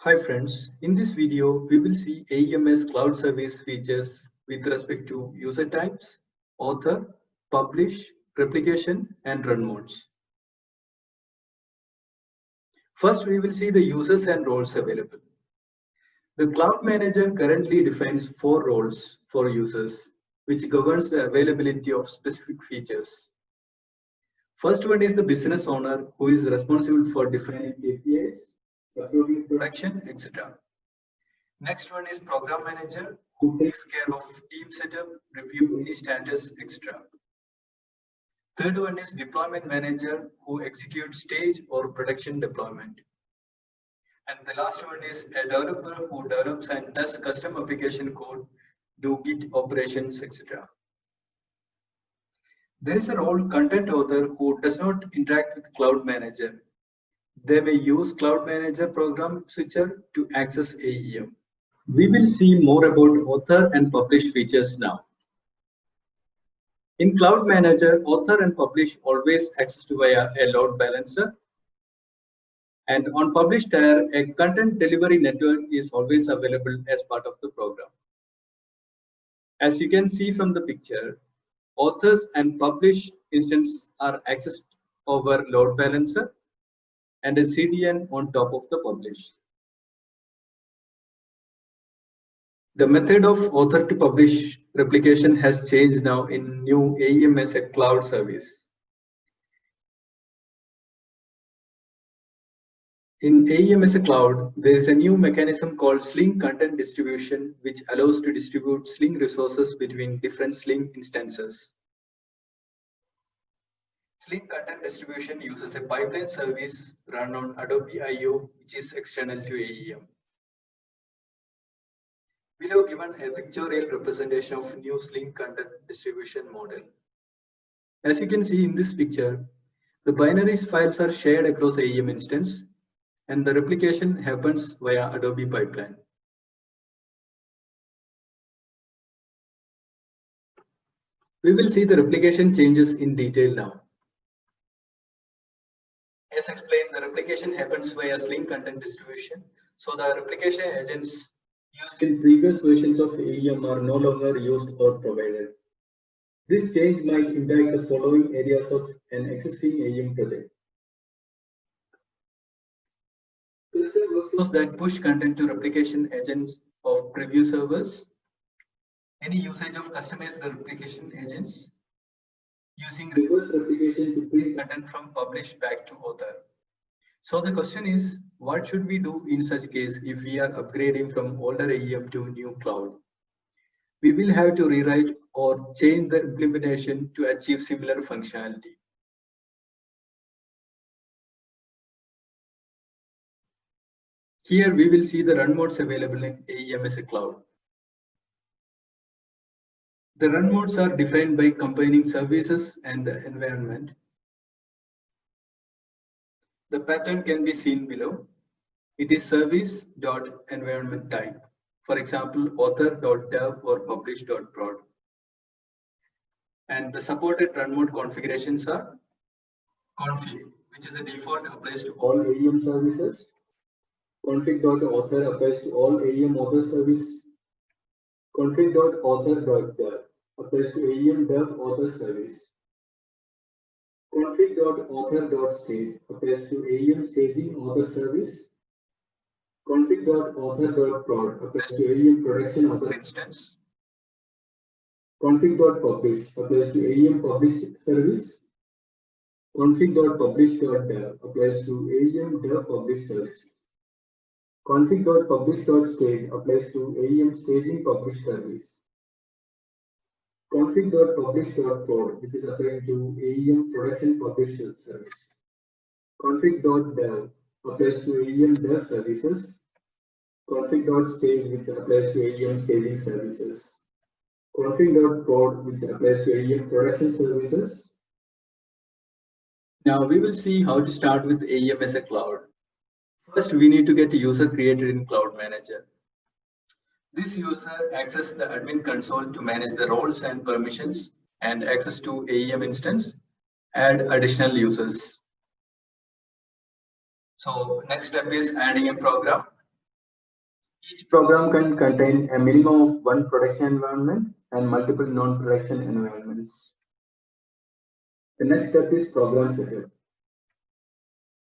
Hi friends, in this video we will see AEMS cloud service features with respect to user types, author, publish, replication and run modes. First we will see the users and roles available. The Cloud Manager currently defines 4 roles for users which governs the availability of specific features. First one is the business owner who is responsible for defining KPIs, approving production, etc. Next one is program manager who takes care of team setup, review any status, etc. Third one is deployment manager who executes stage or production deployment. And the last one is a developer who develops and tests custom application code, do Git operations, etc. There is a role content author who does not interact with cloud manager. They may use cloud manager program switcher to access AEM. We will see more about author and publish features now. In Cloud Manager, author and publish always accessed via a load balancer. And on publish tier, a content delivery network is always available as part of the program. As you can see from the picture, authors and publish instance are accessed over load balancer and a CDN on top of the publish. The method of author to publish replication has changed now in new AEM as a cloud service. In AEM as a cloud, there is a new mechanism called Sling content distribution, which allows to distribute Sling resources between different Sling instances. Sling content distribution uses a pipeline service run on Adobe I/O, which is external to AEM. Below given a pictorial representation of new Sling content distribution model. As you can see in this picture, the binaries files are shared across AEM instance, and the replication happens via Adobe pipeline. We will see the replication changes in detail now. As explained, the replication happens via Sling content distribution. So the replication agents used in previous versions of AEM are no longer used or provided. This change might impact the following areas of an existing AEM project. Cluster workflows that push content to replication agents of preview servers. Any usage of customized replication agents. Using reverse replication to bring content from publish back to author. So the question is, what should we do in such case if we are upgrading from older AEM to new cloud? We will have to rewrite or change the implementation to achieve similar functionality. Here we will see the run modes available in AEM as a cloud. The run modes are defined by combining services and the environment. The pattern can be seen below. It is service.environment type. For example, author.dev or publish.prod. And the supported run mode configurations are config, which is the default applies to all AEM services. Config.author applies to all AEM author service. Config.author.dev applies to AEM dev author service. Config.author.stage applies to AEM staging author service. Config.author.prod applies to AEM production author instance. Config.publish applies to AEM publish service. Config.publish.dev applies to AEM dev publish service. Config.publish.stage applies to AEM staging publish service. Config.publish.prod, which is applying to AEM production publish service. Config.dev applies to AEM dev services. Config.stage, which applies to AEM staging services. Config.prod, which applies to AEM production services. Now we will see how to start with AEM as a cloud. First, we need to get a user created in Cloud Manager. This user accesses the admin console to manage the roles and permissions and access to AEM instance, add additional users. So next step is adding a program. Each program can contain a minimum of one production environment and multiple non-production environments. The next step is program setup.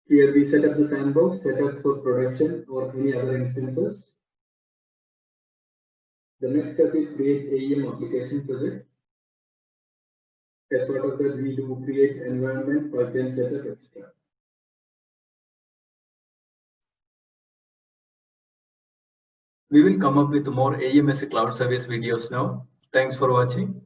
Here we set up the sandbox setup for production or any other instances. The next step is create AEM application project. As part of that, we do create environment, pipeline setup, etc. We will come up with more AEM as a cloud service videos now. Thanks for watching.